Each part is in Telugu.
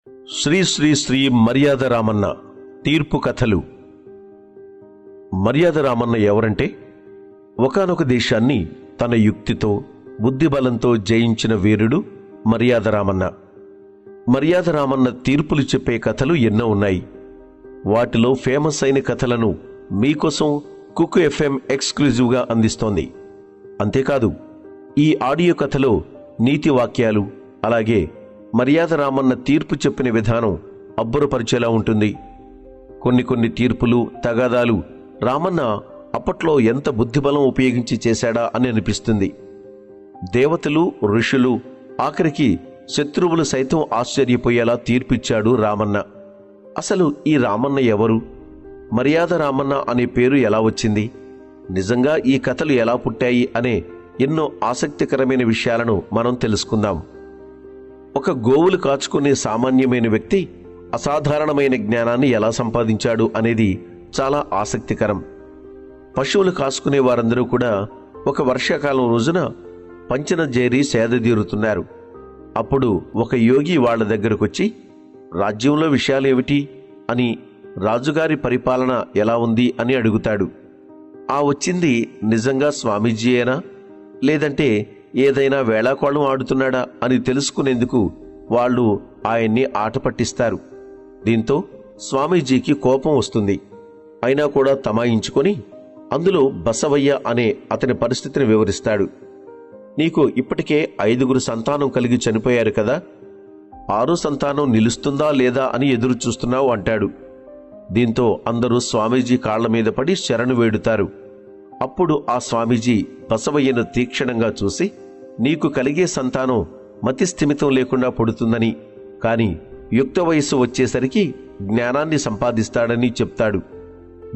శ్రీ శ్రీ శ్రీ మర్యాద రామన్న తీర్పు కథలు. మర్యాద రామన్న ఎవరంటే, ఒకానొక దేశాన్ని తన యుక్తితో బుద్ధిబలంతో జయించిన వీరుడు మర్యాద రామన్న. మర్యాద రామన్న తీర్పులు చెప్పే కథలు ఎన్నో ఉన్నాయి. వాటిలో ఫేమస్ అయిన కథలను మీకోసం కుకు ఎఫ్ఎం ఎక్స్క్లూజివ్గా అందిస్తోంది. అంతేకాదు, ఈ ఆడియో కథలో నీతి వాక్యాలు, అలాగే మర్యాద రామన్న తీర్పు చెప్పిన విధానం అబ్బురపరిచేలా ఉంటుంది. కొన్ని తీర్పులు, తగాదాలు రామన్న అప్పట్లో ఎంత బుద్ధిబలం ఉపయోగించి చేశాడా అని అనిపిస్తుంది. దేవతలు, ఋషులు, ఆఖరికి శత్రువులు సైతం ఆశ్చర్యపోయేలా తీర్పిచ్చాడు రామన్న. అసలు ఈ రామన్న ఎవరు? మర్యాద రామన్న అనే పేరు ఎలా వచ్చింది? నిజంగా ఈ కథలు ఎలా పుట్టాయి అనే ఎన్నో ఆసక్తికరమైన విషయాలను మనం తెలుసుకుందాం. ఒక గోవులు కాచుకునే సామాన్యమైన వ్యక్తి అసాధారణమైన జ్ఞానాన్ని ఎలా సంపాదించాడు అనేది చాలా ఆసక్తికరం. పశువులు కాసుకునే వారందరూ కూడా ఒక వర్షాకాలం రోజున పంచన చేరి సేదతీరుతున్నారు. అప్పుడు ఒక యోగి వాళ్ల దగ్గరకొచ్చి, రాజ్యంలో విషయాలేమిటి అని, రాజుగారి పరిపాలన ఎలా ఉంది అని అడుగుతాడు. ఆ వచ్చింది నిజంగా స్వామీజీయేనా, లేదంటే ఏదైనా వేళాకోళం ఆడుతున్నాడా అని తెలుసుకునేందుకు వాళ్ళు ఆయన్ని ఆట పట్టిస్తారు. దీంతో స్వామీజీకి కోపం వస్తుంది. అయినా కూడా తమాయించుకొని అందులో బసవయ్య అనే అతని పరిస్థితిని వివరిస్తాడు. నీకు ఇప్పటికే 5 సంతానం కలిగి చనిపోయారు కదా, 6వ సంతానం నిలుస్తుందా లేదా అని ఎదురు చూస్తున్నావు అంటాడు. దీంతో అందరూ స్వామీజీ కాళ్ల మీద పడి శరణు వేడుతారు. అప్పుడు ఆ స్వామీజీ బసవయ్యను తీక్షణంగా చూసి, నీకు కలిగే సంతానం మతిస్థిమితం లేకుండా పుడుతుందని, కాని యుక్త వయస్సు వచ్చేసరికి జ్ఞానాన్ని సంపాదిస్తాడని చెప్తాడు.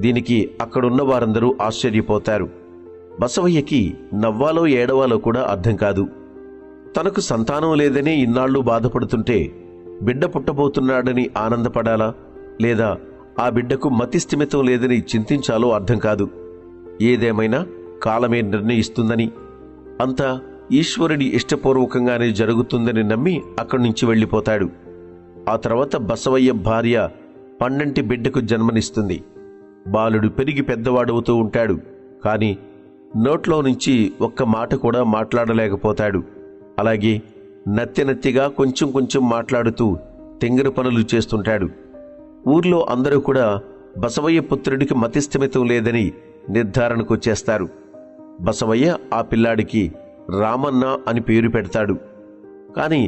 దీనికి అక్కడున్న వారందరూ ఆశ్చర్యపోతారు. బసవయ్యకి నవ్వాలో ఏడవాలో కూడా అర్థం కాదు. తనకు సంతానం లేదని ఇన్నాళ్లు బాధపడుతుంటే బిడ్డ పుట్టబోతున్నాడని ఆనందపడాలా, లేదా ఆ బిడ్డకు మతిస్థిమితం లేదని చింతించాలో అర్థం కాదు. ఏదేమైనా కాలమే నిర్ణయిస్తుందని, అంతా ఈశ్వరుడి ఇష్టపూర్వకంగానే జరుగుతుందని నమ్మి అక్కడి నుంచి వెళ్ళిపోతాడు. ఆ తర్వాత బసవయ్య భార్య పండంటి బిడ్డకు జన్మనిస్తుంది. బాలుడు పెరిగి పెద్దవాడవుతూ ఉంటాడు. కాని నోట్లో నుంచి ఒక్క మాట కూడా మాట్లాడలేకపోతాడు. అలాగే నత్తిగా కొంచెం మాట్లాడుతూ తింగర పనులు చేస్తుంటాడు. ఊర్లో అందరూ కూడా బసవయ్య పుత్రుడికి మతిస్థిమితం లేదని నిర్ధారణకు వచ్చేస్తారు. బసవయ్య ఆ పిల్లాడికి రామన్న అని పేరు పెడతాడు. కాని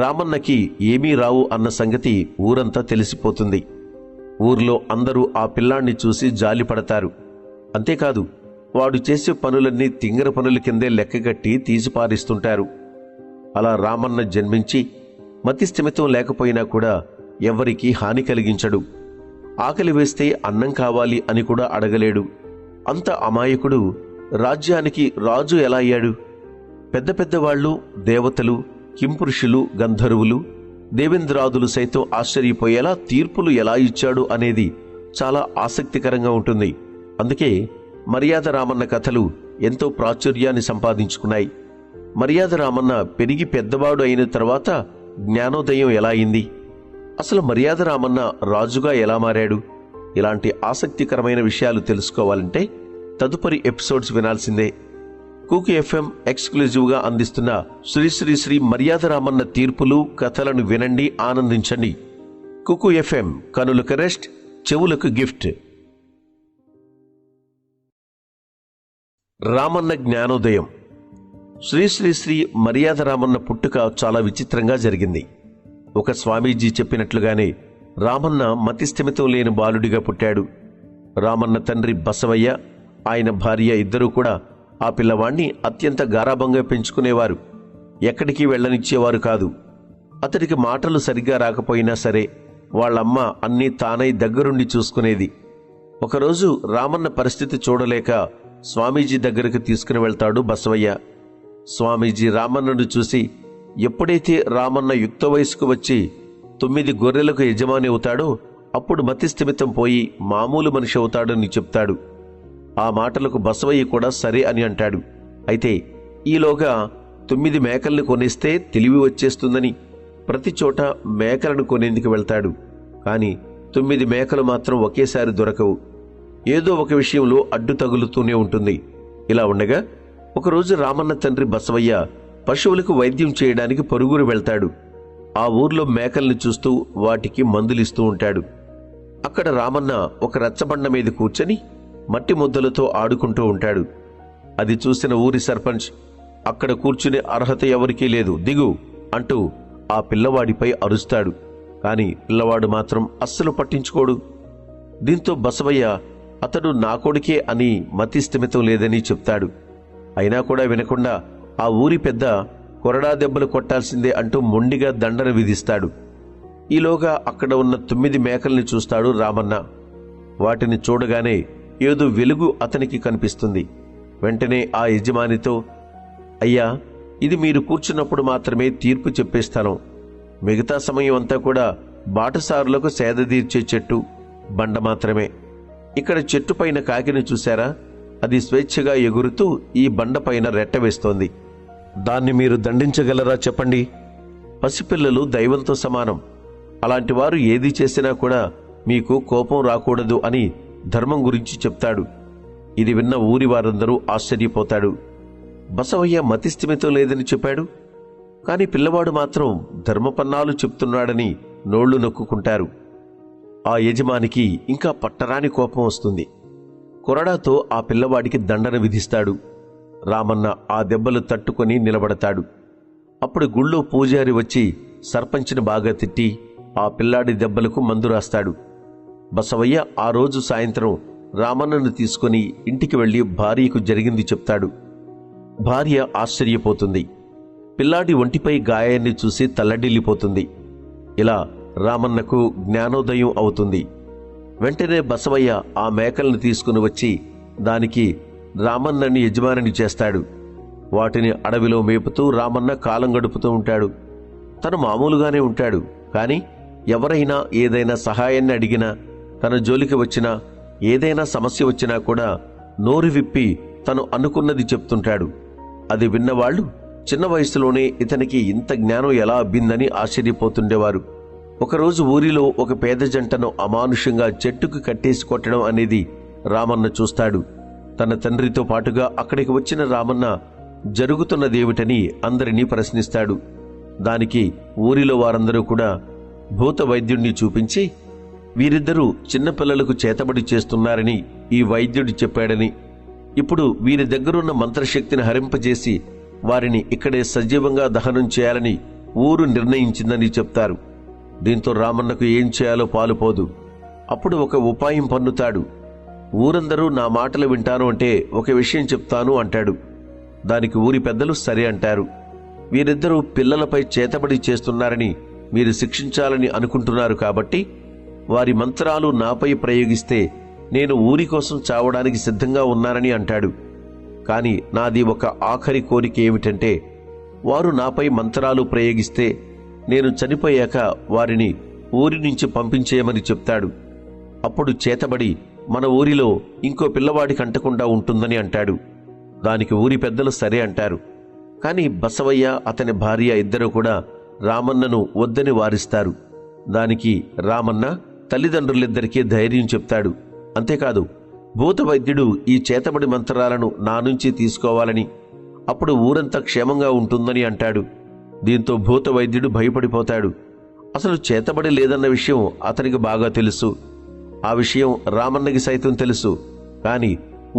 రామన్నకి ఏమీ రావు అన్న సంగతి ఊరంతా తెలిసిపోతుంది. ఊర్లో అందరూ ఆ పిల్లాణ్ణి చూసి జాలిపడతారు. అంతేకాదు, వాడు చేసే పనులన్నీ తింగర పనుల కిందే లెక్కగట్టి తీసిపారిస్తుంటారు. అలా రామన్న జన్మించి మతిస్థిమితం లేకపోయినా కూడా ఎవ్వరికీ హాని కలిగించడు. ఆకలి వేస్తే అన్నం కావాలి అని కూడా అడగలేడు. అంత అమాయకుడు రాజ్యానికి రాజు ఎలా అయ్యాడు? పెద్దవాళ్లు, దేవతలు, కింపురుషులు, గంధర్వులు, దేవేంద్రాదులు సైతం ఆశ్చర్యపోయేలా తీర్పులు ఎలా ఇచ్చాడు అనేది చాలా ఆసక్తికరంగా ఉంటుంది. అందుకే మర్యాద రామన్న కథలు ఎంతో ప్రాచుర్యాన్ని సంపాదించుకున్నాయి. మర్యాద రామన్న పెరిగి పెద్దవాడు అయిన తర్వాత జ్ఞానోదయం ఎలా అయింది? అసలు మర్యాద రామన్న రాజుగా ఎలా మారాడు? ఇలాంటి ఆసక్తికరమైన విషయాలు తెలుసుకోవాలంటే తదుపరి ఎపిసోడ్స్ వినాల్సిందే. కుకు ఎఫ్ఎం ఎక్స్క్లూజివ్గా అందిస్తున్న శ్రీ శ్రీ శ్రీ మర్యాద రామన్న తీర్పులు, కథలను వినండి, ఆనందించండి. కుకు ఎఫ్ఎం, కనులకు రెస్ట్, చెవులకు గిఫ్ట్. రామన్న జ్ఞానోదయం. శ్రీ శ్రీ శ్రీ మర్యాద రామన్న పుట్టుక చాలా విచిత్రంగా జరిగింది. ఒక స్వామీజీ చెప్పినట్లుగానే రామన్న మతిస్థిమితం లేని బాలుడిగా పుట్టాడు. రామన్న తండ్రి బసవయ్య, ఆయన భార్య ఇద్దరూ కూడా ఆ పిల్లవాణ్ణి అత్యంత గారాబంగా పెంచుకునేవారు. ఎక్కడికి వెళ్లనిచ్చేవారు కాదు. అతడికి మాటలు సరిగ్గా రాకపోయినా సరే వాళ్లమ్మ అన్నీ తానై దగ్గరుండి చూసుకునేది. ఒకరోజు రామన్న పరిస్థితి చూడలేక స్వామీజీ దగ్గరకు తీసుకుని వెళ్తాడు బసవయ్య. స్వామీజీ రామన్నను చూసి, ఎప్పుడైతే రామన్న యుక్త వయసుకు వచ్చి 9 గొర్రెలకు యజమాని అవుతాడో అప్పుడు మతిస్థిమితం పోయి మామూలు మనిషి అవుతాడని చెప్తాడు. ఆ మాటలకు బసవయ్య కూడా సరే అని అంటాడు. అయితే ఈలోగా 9 మేకల్ని కొనేస్తే తెలివి వచ్చేస్తుందని, ప్రతి చోట మేకలను కొనేందుకు వెళ్తాడు. కాని 9 మేకలు మాత్రం ఒకేసారి దొరకవు. ఏదో ఒక విషయంలో అడ్డు తగులుతూనే ఉంటుంది. ఇలా ఉండగా ఒకరోజు రామన్న తండ్రి బసవయ్య పశువులకు వైద్యం చేయడానికి పొరుగురు వెళ్తాడు. ఆ ఊర్లో మేకల్ని చూస్తూ వాటికి మందులిస్తూ ఉంటాడు. అక్కడ రామన్న ఒక రచ్చబండ మీద కూర్చొని మట్టి ముద్దలతో ఆడుకుంటూ ఉంటాడు. అది చూసిన ఊరి సర్పంచ్, అక్కడ కూర్చునే అర్హత ఎవరికీ లేదు, దిగు అంటూ ఆ పిల్లవాడిపై అరుస్తాడు. కాని పిల్లవాడు మాత్రం అస్సలు పట్టించుకోడు. దీంతో బసవయ్య అతడు నా కొడుకే అని మతిస్థిమితం లేదని చెప్తాడు. అయినా కూడా వినకుండా ఆ ఊరి పెద్ద కొరడా దెబ్బలు కొట్టాల్సిందే అంటూ మొండిగా దండన విధిస్తాడు. ఈలోగా అక్కడ ఉన్న 9 మేకల్ని చూస్తాడు రామన్న. వాటిని చూడగానే ఏదో వెలుగు అతనికి కనిపిస్తుంది. వెంటనే ఆ యజమానితో, అయ్యా, ఇది మీరు కూర్చున్నప్పుడు మాత్రమే తీర్పు చెప్పే స్థలం. మిగతా సమయం అంతా కూడా బాటసారులకు సేదతీర్చే చెట్టు, బండ మాత్రమే. ఇక్కడ చెట్టు పైన కాకిని చూశారా? అది స్వేచ్ఛగా ఎగురుతూ ఈ బండపైన రెట్టవేస్తోంది. దాన్ని మీరు దండించగలరా చెప్పండి? పసిపిల్లలు దైవంతో సమానం. అలాంటి వారు ఏది చేసినా కూడా మీకు కోపం రాకూడదు అని ధర్మం గురించి చెప్తాడు. ఇది విన్న ఊరి వారందరూ ఆశ్చర్యపోతాడు. బసవయ్య మతిస్థిమితం లేదని చెప్పాడు, కాని పిల్లవాడు మాత్రం ధర్మపన్నాలు చెప్తున్నాడని నోళ్లు నొక్కుంటారు. ఆ యజమానికి ఇంకా పట్టరాని కోపం వస్తుంది. కొరడాతో ఆ పిల్లవాడికి దండన విధిస్తాడు. రామన్న ఆ దెబ్బలు తట్టుకొని నిలబడతాడు. అప్పుడు గుళ్ళో పూజారి వచ్చి సర్పంచ్ని బాగా తిట్టి ఆ పిల్లాడి దెబ్బలకు మందు రాస్తాడు. బసవయ్య ఆ రోజు సాయంత్రం రామన్నను తీసుకుని ఇంటికి వెళ్లి భార్యకు జరిగింది చెప్తాడు. భార్య ఆశ్చర్యపోతుంది. పిల్లాడి ఒంటిపై గాయాన్ని చూసి తల్లడిల్లిపోతుంది. ఇలా రామన్నకు జ్ఞానోదయం అవుతుంది. వెంటనే బసవయ్య ఆ మేకలను తీసుకుని వచ్చి దానికి రామన్నని యజమానిని చేస్తాడు. వాటిని అడవిలో మేపుతూ రామన్న కాలం గడుపుతూ ఉంటాడు. తను మామూలుగానే ఉంటాడు. కాని ఎవరైనా ఏదైనా సహాయాన్ని అడిగినా, తన జోలికి వచ్చినా, ఏదైనా సమస్య వచ్చినా కూడా నోరు విప్పి తను అనుకున్నది చెప్తుంటాడు. అది విన్నవాళ్లు చిన్న వయసులోనే ఇతనికి ఇంత జ్ఞానం ఎలా అబ్బిందని ఆశ్చర్యపోతుండేవారు. ఒకరోజు ఊరిలో ఒక పేద జంటను అమానుషంగా చెట్టుకు కట్టేసి కొట్టడం అనేది రామన్న చూస్తాడు. తన తండ్రితో పాటుగా అక్కడికి వచ్చిన రామన్న జరుగుతున్నదేమిటని అందరినీ ప్రశ్నిస్తాడు. దానికి ఊరిలో వారందరూ కూడా భూత వైద్యుణ్ణి చూపించి, వీరిద్దరూ చిన్నపిల్లలకు చేతబడి చేస్తున్నారని ఈ వైద్యుడు చెప్పాడని, ఇప్పుడు వీరి దగ్గరున్న మంత్రశక్తిని హరింపజేసి వారిని ఇక్కడే సజీవంగా దహనం చేయాలని ఊరు నిర్ణయించిందని చెప్తారు. దీంతో రామన్నకు ఏం చేయాలో పాలుపోదు. అప్పుడు ఒక ఉపాయం పన్నుతాడు. ఊరందరూ నా మాటలు వింటాను అంటే ఒక విషయం చెప్తాను అంటాడు. దానికి ఊరి పెద్దలు సరే అంటారు. వీరిద్దరూ పిల్లలపై చేతబడి చేస్తున్నారని మీరు శిక్షించాలని అనుకుంటున్నారు కాబట్టి వారి మంత్రాలు నాపై ప్రయోగిస్తే నేను ఊరి కోసం చావడానికి సిద్ధంగా ఉన్నానని అంటాడు. కాని నాది ఒక ఆఖరి కోరిక ఏమిటంటే, వారు నాపై మంత్రాలు ప్రయోగిస్తే నేను చనిపోయాక వారిని ఊరి నుంచి పంపించేయమని చెప్తాడు. అప్పుడు చేతబడి మన ఊరిలో ఇంకో పిల్లవాడికి అంటకుండా ఉంటుందని అంటాడు. దానికి ఊరి పెద్దలు సరే అంటారు. కాని బసవయ్య అతని భార్య ఇద్దరూ కూడా రామన్నను వద్దని వారిస్తారు. దానికి రామన్న తల్లిదండ్రులిద్దరికీ ధైర్యం చెప్తాడు. అంతేకాదు, భూత వైద్యుడు ఈ చేతబడి మంత్రాలను నా నుంచి తీసుకోవాలని, అప్పుడు ఊరంతా క్షేమంగా ఉంటుందని అంటాడు. దీంతో భూత వైద్యుడు భయపడిపోతాడు. అసలు చేతబడి లేదన్న విషయం అతనికి బాగా తెలుసు. ఆ విషయం రామన్నకి సైతం తెలుసు. కాని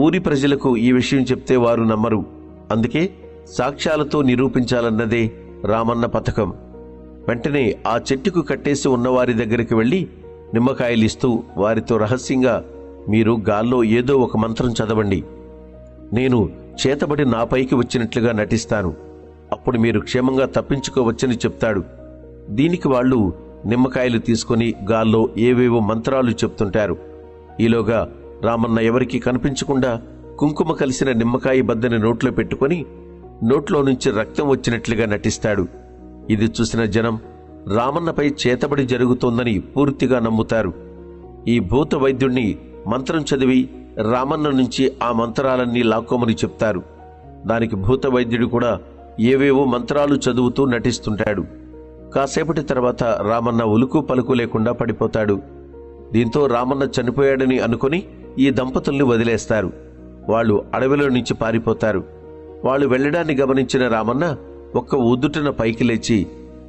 ఊరి ప్రజలకు ఈ విషయం చెప్తే వారు నమ్మరు. అందుకే సాక్ష్యాలతో నిరూపించాలన్నదే రామన్న పథకం. వెంటనే ఆ చెట్టుకు కట్టేసి ఉన్నవారి దగ్గరికి వెళ్లి నిమ్మకాయలిస్తూ వారితో రహస్యంగా, మీరు గాల్లో ఏదో ఒక మంత్రం చదవండి, నేను చేతబడి నాపైకి వచ్చినట్లుగా నటిస్తాను, అప్పుడు మీరు క్షేమంగా తప్పించుకోవచ్చని చెప్తాడు. దీనికి వాళ్ళు నిమ్మకాయలు తీసుకుని గాల్లో ఏవేవో మంత్రాలు చెప్తుంటారు. ఈలోగా రామన్న ఎవరికీ కనిపించకుండా కుంకుమ కలిసిన నిమ్మకాయ బద్దని నోట్లో పెట్టుకుని నోట్లో నుంచి రక్తం వచ్చినట్లుగా నటిస్తాడు. ఇది చూసిన జనం రామన్నపై చేతబడి జరుగుతోందని పూర్తిగా నమ్ముతారు. ఈ భూత వైద్యుణ్ణి మంత్రం చదివి రామన్న నుంచి ఆ మంత్రాలన్నీ లాక్కోమని చెప్తారు. దానికి భూత వైద్యుడు కూడా ఏవేవో మంత్రాలు చదువుతూ నటిస్తుంటాడు. కాసేపటి తర్వాత రామన్న ఉలుకు పలుకు లేకుండా పడిపోతాడు. దీంతో రామన్న చనిపోయాడని అనుకుని ఈ దంపతుల్ని వదిలేస్తారు. వాళ్ళు అడవిలో నుంచి పారిపోతారు. వాళ్ళు వెళ్లడాన్ని గమనించిన రామన్న ఒక్క ఉద్దుటన పైకి లేచి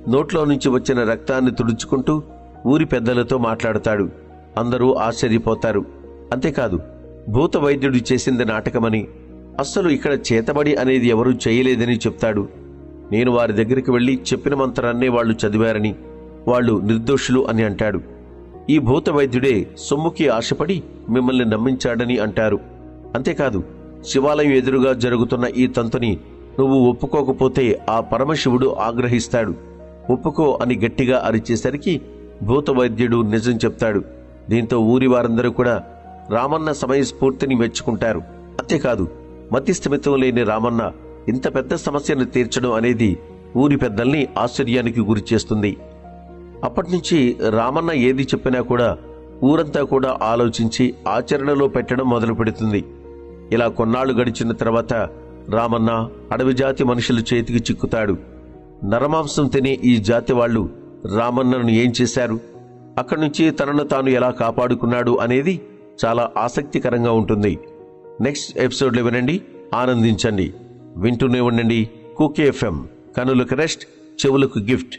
నోట్లో నుంచి వచ్చిన రక్తాన్ని తుడుచుకుంటూ ఊరి పెద్దలతో మాట్లాడతాడు. అందరూ ఆశ్చర్యపోతారు. అంతేకాదు, భూత వైద్యుడు చేసింది నాటకమని, అస్సలు ఇక్కడ చేతబడి అనేది ఎవరూ చేయలేదని చెప్తాడు. నేను వారి దగ్గరికి వెళ్లి చెప్పిన మంత్రాన్నే వాళ్లు చదివారని, వాళ్లు నిర్దోషులు అని అంటాడు. ఈ భూత వైద్యుడే సొమ్ముకి ఆశపడి మిమ్మల్ని నమ్మించాడని అంటారు. అంతేకాదు, శివాలయం ఎదురుగా జరుగుతున్న ఈ తంతుని నువ్వు ఒప్పుకోకపోతే ఆ పరమశివుడు ఆగ్రహిస్తాడు, ఒప్పుకో అని గట్టిగా అరిచేసరికి భూత వైద్యుడు నిజం చెప్తాడు. దీంతో ఊరి వారందరూ కూడా రామన్న సమయస్ఫూర్తిని మెచ్చుకుంటారు. అంతేకాదు, మతిస్థిమితం లేని రామన్న ఇంత పెద్ద సమస్యను తీర్చడం అనేది ఊరి పెద్దల్ని ఆశ్చర్యానికి గురిచేస్తుంది. అప్పటినుంచి రామన్న ఏది చెప్పినా కూడా ఊరంతా కూడా ఆలోచించి ఆచరణలో పెట్టడం మొదలు పెడుతుంది. ఇలా కొన్నాళ్లు గడిచిన తర్వాత రామన్న అడవి జాతి మనుషుల చేతికి చిక్కుతాడు. నరమాంసం తినే ఈ జాతి వాళ్లు రామన్నను ఏం చేశారు, అక్కడి నుంచి తనను తాను ఎలా కాపాడుకున్నాడు అనేది చాలా ఆసక్తికరంగా ఉంటుంది. నెక్స్ట్ ఎపిసోడ్లో వినండి, ఆనందించండి. వింటూనే ఉండండి కుకే ఎఫ్ఎం. కనులకు రెస్ట్, చెవులకు గిఫ్ట్.